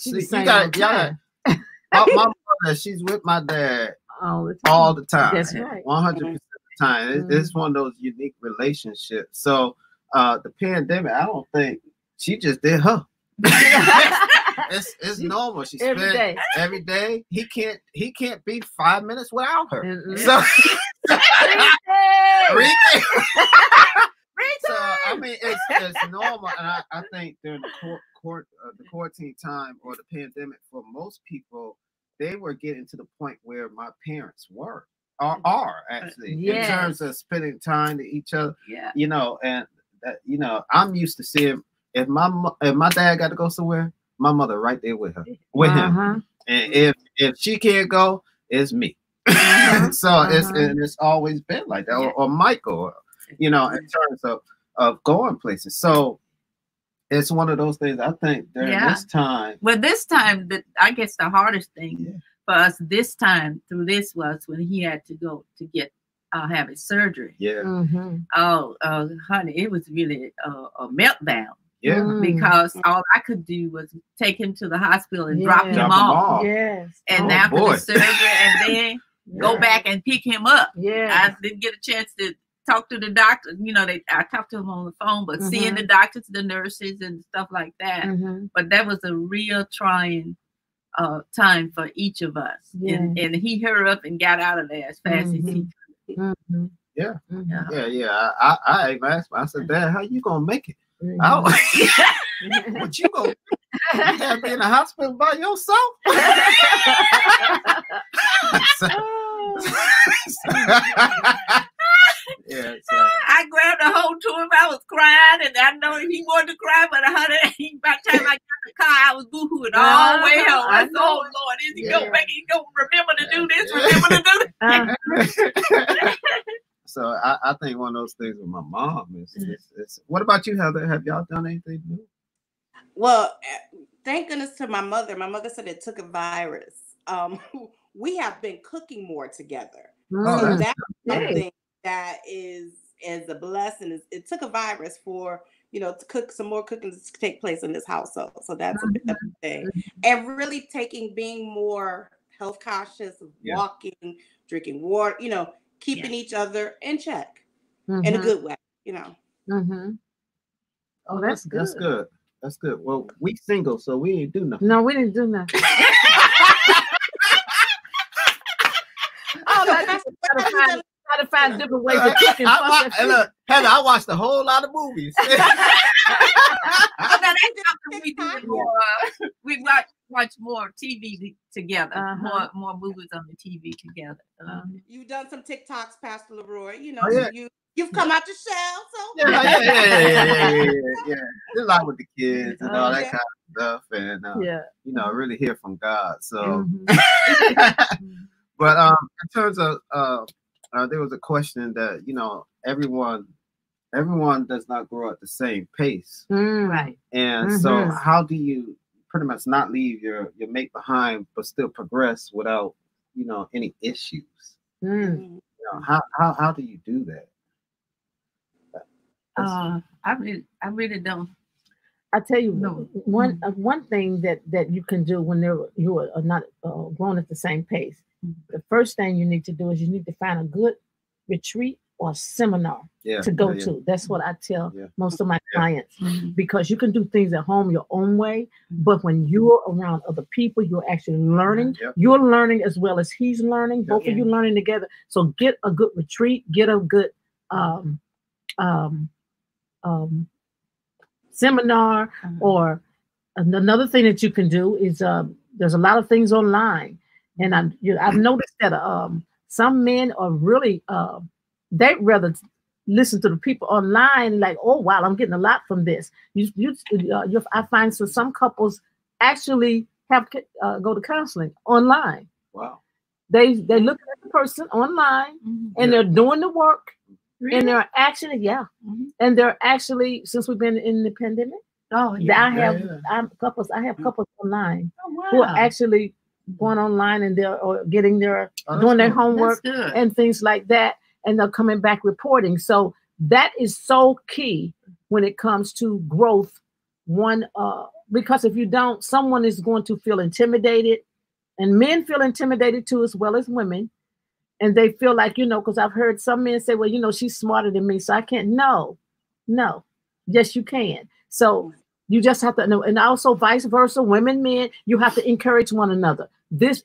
my mother, she's with my dad all the time. That's right. 100% of the time. It's one of those unique relationships. So the pandemic, I don't think she just did her. It's normal. She spent every day. He can't be 5 minutes without her. So I mean, it's normal, and I think during the quarantine time or the pandemic, for most people, they were getting to the point where my parents are actually in terms of spending time to each other. And that, I'm used to seeing if my dad got to go somewhere, my mother right there with him, and if she can't go, it's me. So it's always been like that, or Michael, in terms of going places. So it's one of those things. I think during this time. Well, this time, I guess the hardest thing for us this time through this was when he had to go to get have his surgery. Oh, honey, it was really a meltdown. Because all I could do was take him to the hospital and drop him off. And after the surgery, and then go back and pick him up. I didn't get a chance to talk to the doctor. I talked to him on the phone, but seeing the doctors, the nurses, and stuff like that. But that was a real trying time for each of us. And he hurried up and got out of there as fast as he could. I even asked him, I said, "Dad, how you gonna make it?" What you gonna you have to be in the hospital by yourself? I grabbed a hold to him. I was crying, and I know he wanted to cry, but by the time I got in the car, I was boohooing all the way home. I said, "Oh Lord, is he gonna make it? He gonna remember to do this? Remember to do this?" So I think one of those things with my mom is what about you, Heather? Have y'all done anything new? Well, thank goodness to my mother. My mother said it took a virus. We have been cooking more together. So that's something that is a blessing. It took a virus for to cook some more cooking to take place in this household. So that's a big thing. And really being more health cautious, walking, drinking water, keeping each other in check in a good way, Oh, that's good. That's good. That's good. Well, we single, so we ain't do nothing. No, we didn't do nothing. Oh, try to find different ways of cooking. Look, Heather, I watched a whole lot of movies. We watch more TV together, more movies on the TV together. You've done some TikToks, Pastor Leroy. You know, you've come out your shell. So yeah. A lot with the kids and all that kind of stuff, and you know, really hear from God. So, but in terms of there was a question that, you know, everyone does not grow at the same pace, right? And so, how do you pretty much not leave your mate behind, but still progress without, you know, any issues? You know, how do you do that? I really don't. I tell you, one thing that you can do when you are not growing at the same pace. The first thing you need to do is you need to find a good retreat or seminar to go to. That's what I tell most of my clients, because you can do things at home your own way, but when you're around other people, you're actually learning. You're learning as well as he's learning. Both of you learning together. So get a good retreat, get a good seminar, or another thing that you can do is there's a lot of things online, and I've noticed that some men are really they'd rather listen to the people online, like, oh wow, I'm getting a lot from this. I find some couples actually have go to counseling online. Wow. They look at the person online and they're doing the work. Really? And they're actually, and they're actually, since we've been in the pandemic, I have couples online who are actually going online, and they're getting doing their homework and things like that, and they're coming back reporting. So that is so key when it comes to growth. Because if you don't, someone is going to feel intimidated, and men feel intimidated too, as well as women. And they feel like, you know, because I've heard some men say, well, you know, she's smarter than me, so I can't. No. Yes, you can. So you just have to know. And also vice versa, women, men, you have to encourage one another.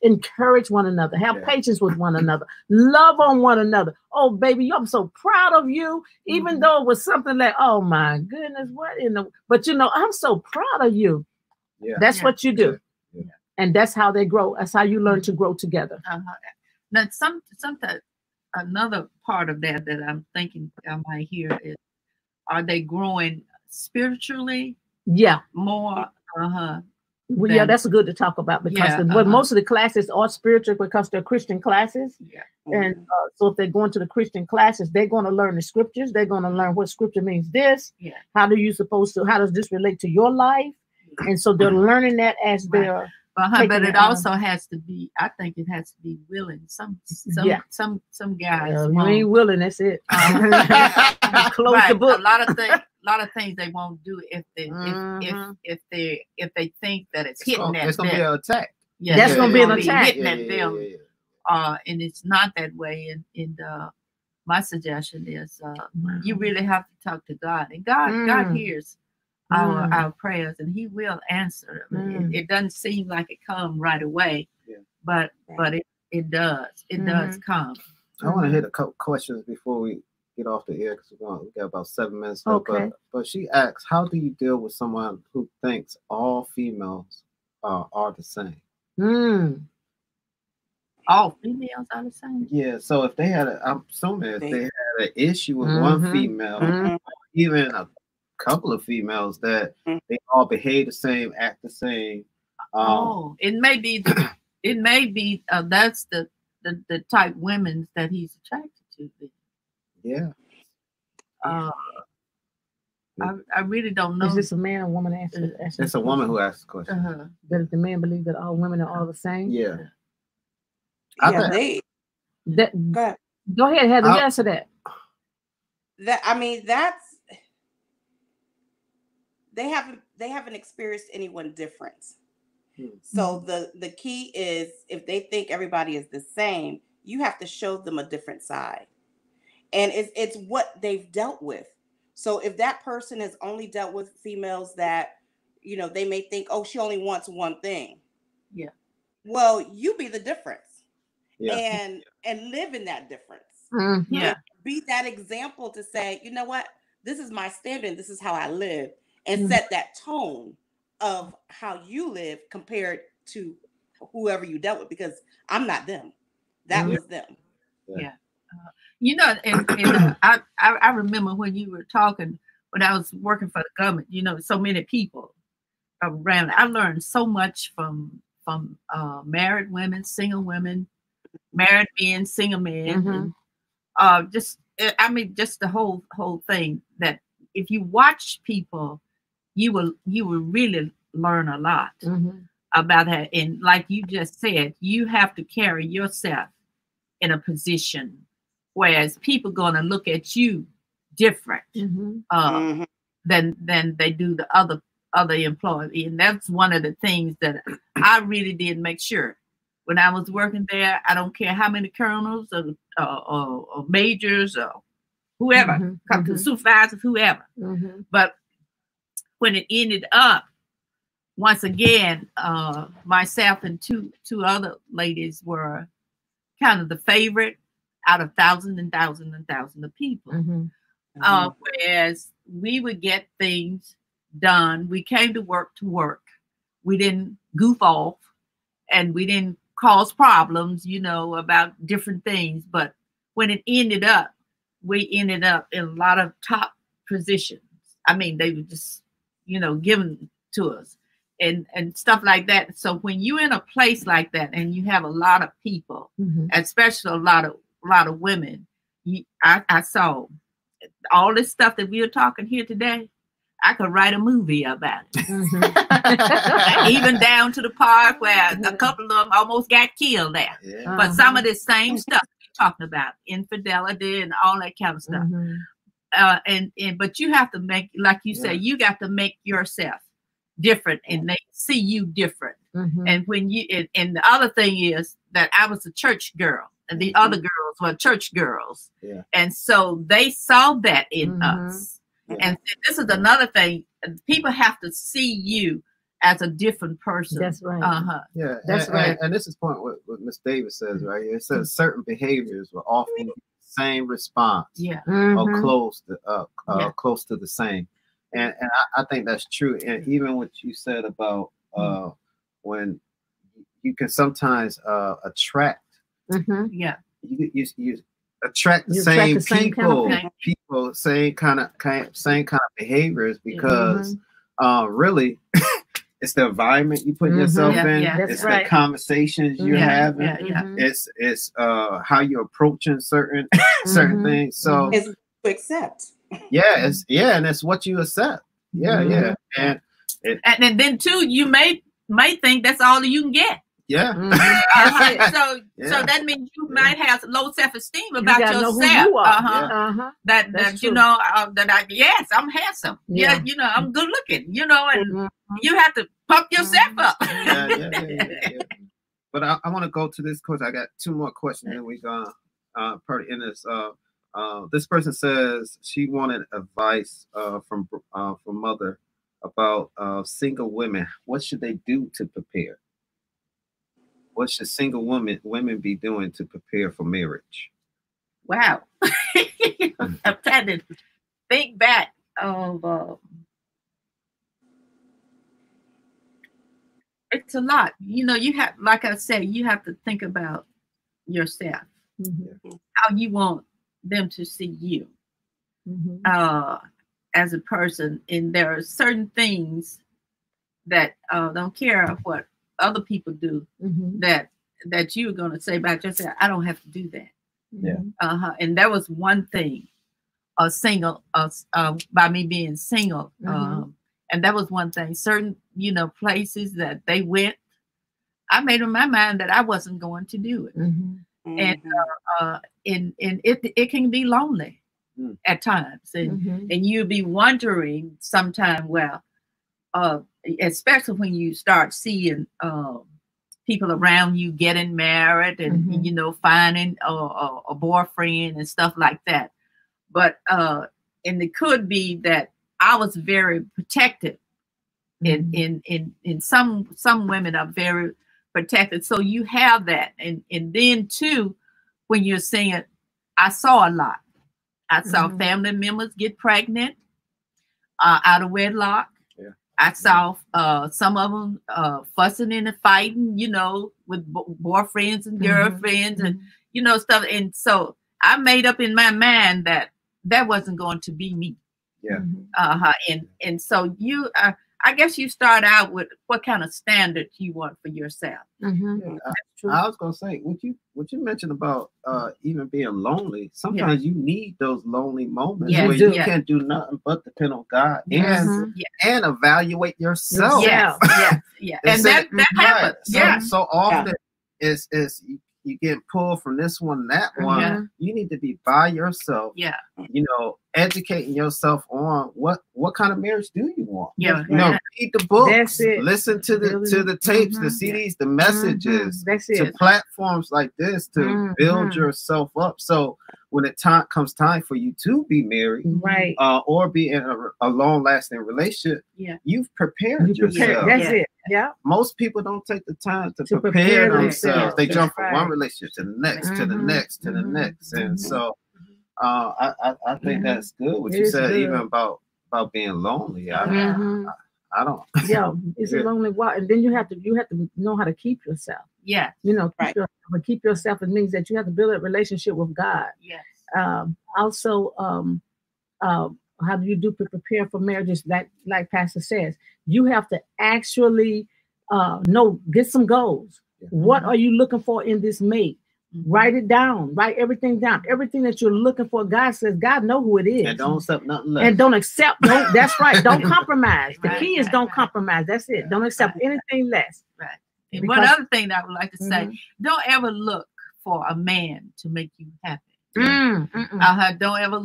Encourage one another. Have patience with one another. Love on one another. Oh, baby, I'm so proud of you. Even though it was something like, oh, my goodness, what in the... But, you know, I'm so proud of you. Yeah. That's what you do. Yeah. And that's how they grow. That's how you learn to grow together. Now, another part of that I'm thinking I might hear is, are they growing spiritually? Yeah. More? Well, yeah, that's good to talk about, because most of the classes are spiritual because they're Christian classes. Yeah. And so if they're going to the Christian classes, they're going to learn the scriptures. They're going to learn what scripture means this. Yeah. How does this relate to your life? And so they're learning that as they're... But it also has to be, I think it has to be willing. Some guys you ain't willing, that's it. Close the book. A lot of things they won't do if they think that it's hitting at them. It's gonna be an attack. Yeah, that's gonna be an attack. Hitting at them. And it's not that way. And my suggestion is you really have to talk to God, and God hears our prayers, and He will answer them. It doesn't seem like it comes right away, but it does. It does come. I want to hit a couple questions before we get off the air, because we got about 7 minutes left. Okay. But she asks, how do you deal with someone who thinks all females are the same? All females are the same? Yeah. So if they had I'm assuming if they had an issue with one female, even a couple of females, that they all behave the same, act the same. It may be that's the type women that he's attracted to. Yeah. I really don't know. Is this a man or woman asking? It's a woman who asked the question. Does the man believe that all women are all the same? Yeah. Go ahead, Heather. Answer that. That's they haven't experienced anyone different. So the key is, if they think everybody is the same, you have to show them a different side. And it's what they've dealt with. So if that person has only dealt with females that, you know, they may think, oh, she only wants one thing. Yeah. Well, you be the difference. Yeah. And live in that difference. Mm-hmm. Yeah. Be that example to say, you know what, this is my standard, this is how I live, and set that tone of how you live compared to whoever you dealt with, because I'm not them. That was them. Yeah. You know, and I remember when you were talking, when I was working for the government, you know, so many people around. I learned so much from married women, single women, married men, single men, and just the whole thing. That if you watch people, you will really learn a lot about that. And like you just said, you have to carry yourself in a position, whereas people going to look at you different than they do the other employee. And that's one of the things that I really did make sure when I was working there. I don't care how many colonels or majors or whoever, come to supervisors, whoever. But when it ended up, once again, myself and two other ladies were kind of the favorite out of thousands and thousands and thousands of people. Whereas we would get things done. We came to work. We didn't goof off, and we didn't cause problems, you know, about different things. But when it ended up, we ended up in a lot of top positions. I mean, they were just, you know, given to us and stuff like that. So when you're in a place like that and you have a lot of people, especially a lot of women, I saw all this stuff that we are talking here today. I could write a movie about it. Even down to the part where a couple of them almost got killed there. Yeah. But some of the same stuff we're talking about, infidelity and all that kind of stuff. But you have to make, like you say, you got to make yourself different, and they see you different. And when you and the other thing is that I was a church girl, and the other girls were church girls, and so they saw that in us. And this is another thing: people have to see you as a different person. That's right. Yeah, that's right. And this is point what Miss Davis says, right? It says certain behaviors will often get the same response, or close to the same. And I think that's true. And even what you said about when you can sometimes attract, you attract the same people, same kind of behaviors, because really it's the environment you put yourself in. It's the conversations you're having. It's how you're approaching certain things. So it's to accept. And it's what you accept. And then too, you may think that's all you can get. So that means you might have low self-esteem about yourself. That you know that I'm handsome. You know, I'm good looking. You know, and you have to pump yourself up. But I want to go to this question. I got two more questions, and we're gonna probably end this. This person says she wanted advice from mother about single women. What should they do to prepare? What should single women be doing to prepare for marriage? Wow. I'm trying to think back of it's a lot. You know, you have, like I said, you have to think about yourself, how you want them to see you as a person. And there are certain things that don't care what other people do, that you're going to say about yourself, I don't have to do that. And that was one thing, single, by me being single. And that was one thing. Certain, you know, places that they went, I made up my mind that I wasn't going to do it. And it can be lonely at times, and you'll be wondering sometime, well, especially when you start seeing people around you getting married and you know, finding a boyfriend and stuff like that. But and it could be that I was very protective in some women are very protected. So you have that. And then too, when you're saying, I saw a lot. I saw family members get pregnant out of wedlock. Yeah. I saw some of them fussing and fighting, you know, with boyfriends and girlfriends and, you know, stuff. And so I made up in my mind that wasn't going to be me. Yeah. And so you I guess you start out with what kind of standards you want for yourself. I was gonna say what you mentioned about even being lonely. Sometimes you need those lonely moments where you can't do nothing but depend on God and evaluate yourself. Yeah. And that happens. So often is you get pulled from this one, that one. You need to be by yourself. Yeah. You know, educating yourself on what kind of marriage do you want. Yeah. You know, read the books. That's it. Listen to the tapes, the CDs, the messages, to platforms like this to build yourself up. So when it comes time for you to be married, right, or be in a long-lasting relationship, you've prepared yourself. That's it. Yeah. Most people don't take the time to prepare themselves. They jump from one relationship to the next, to the next, to the next, and so I think that's good. What you said, even about being lonely. I don't. Yeah, it's a lonely walk, and then you have to know how to keep yourself. Yeah, you know, keep yourself. It means that you have to build a relationship with God. Yes. Also, how do you do to prepare for marriages? Like Pastor says, you have to actually get some goals. What are you looking for in this mate? Write it down. Write everything down. Everything that you're looking for, God says, God know who it is. And don't accept nothing less. And don't accept. That's right. Don't compromise. The key is don't compromise. That's it. Don't accept anything less. Right. And one other thing that I would like to say, don't ever look for a man to make you happy. Don't ever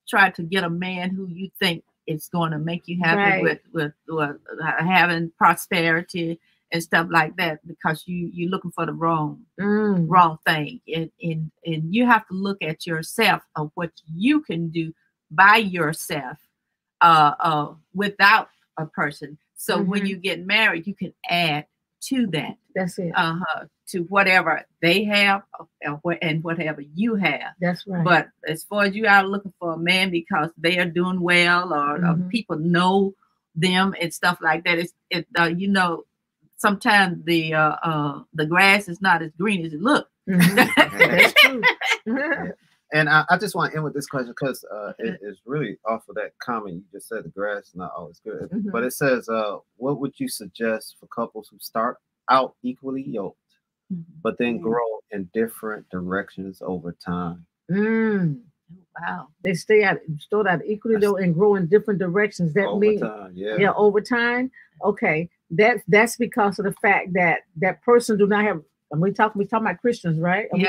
try to get a man who you think is going to make you happy with having prosperity and stuff like that, because you're looking for the wrong thing. And you have to look at yourself of what you can do by yourself without a person. So when you get married, you can add to that. That's it. To whatever they have and whatever you have. That's right. But as far as you are looking for a man because they are doing well or people know them and stuff like that, you know, sometimes the grass is not as green as it looks. That's true. And I just want to end with this question because it's really off of that comment you just said. The grass is not always good, but it says, what would you suggest for couples who start out equally yoked, but then grow in different directions over time? Wow. They start out equally though and grow in different directions. That means over time. Okay. That's because of the fact that person do not have. And we talk about Christians, right? And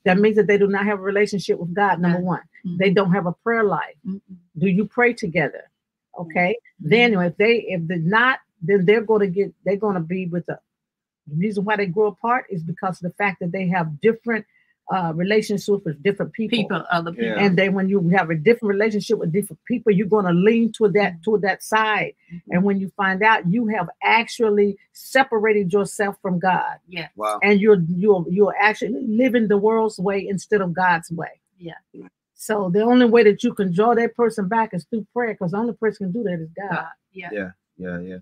that means that they do not have a relationship with God. Number one, they don't have a prayer life. Do you pray together? Okay. Then if they're not, then they're going to be with the reason why they grow apart is because of the fact that they have different relationships with different people. Other people. And then when you have a different relationship with different people, you're going to lean toward that side. And when you find out you have actually separated yourself from God, wow, and you're actually living the world's way instead of God's way. Yeah. So the only way that you can draw that person back is through prayer, because the only person can do that is God. Yeah.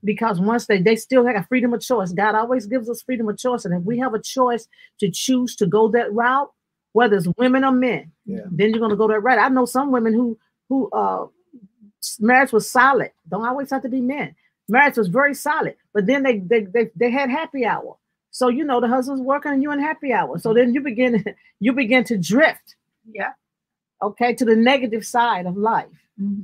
Because once they still have a freedom of choice. God always gives us freedom of choice. And if we have a choice to choose to go that route, whether it's women or men, then you're going to go that route. I know some women who marriage was solid. Don't always have to be men. Marriage was very solid, but then they had happy hour. So, you know, the husband's working and you in happy hour. So then you begin to drift. Yeah. Okay. To the negative side of life.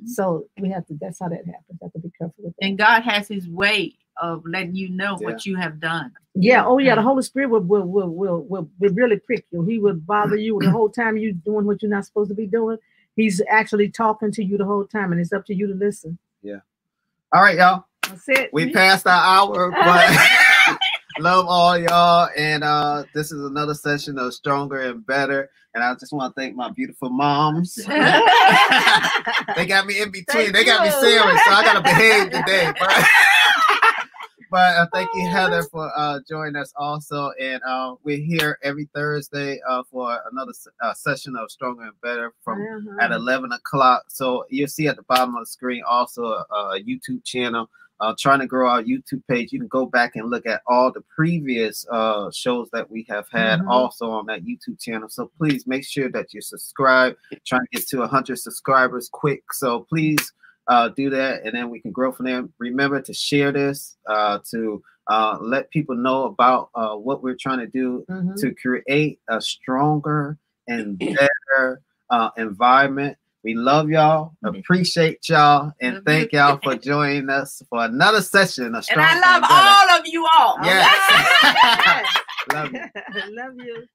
So that's how that happens. I have to be careful with that. And God has his way of letting you know what you have done. Yeah. Oh yeah. The Holy Spirit will really prick you. He will bother you the whole time you doing what you're not supposed to be doing. He's actually talking to you the whole time, and it's up to you to listen. Yeah. All right, y'all. That's it. We passed our hour, but love all y'all. And this is another session of Stronger and Better. And I just want to thank my beautiful moms. They got me in between. They got me serious, so I got to behave today. But thank you, Heather, for joining us also. And we're here every Thursday for another session of Stronger and Better from at 11 o'clock. So you'll see at the bottom of the screen also a YouTube channel. Trying to grow our YouTube page. You can go back and look at all the previous shows that we have had also on that YouTube channel. So please make sure that you subscribe. Trying to get to 100 subscribers quick. So please do that, and then we can grow from there. Remember to share this to let people know about what we're trying to do to create a stronger and better environment. We love y'all, appreciate y'all, and thank y'all for joining us for another session of Strong and I love all of you all. Yes. Love you. Love you.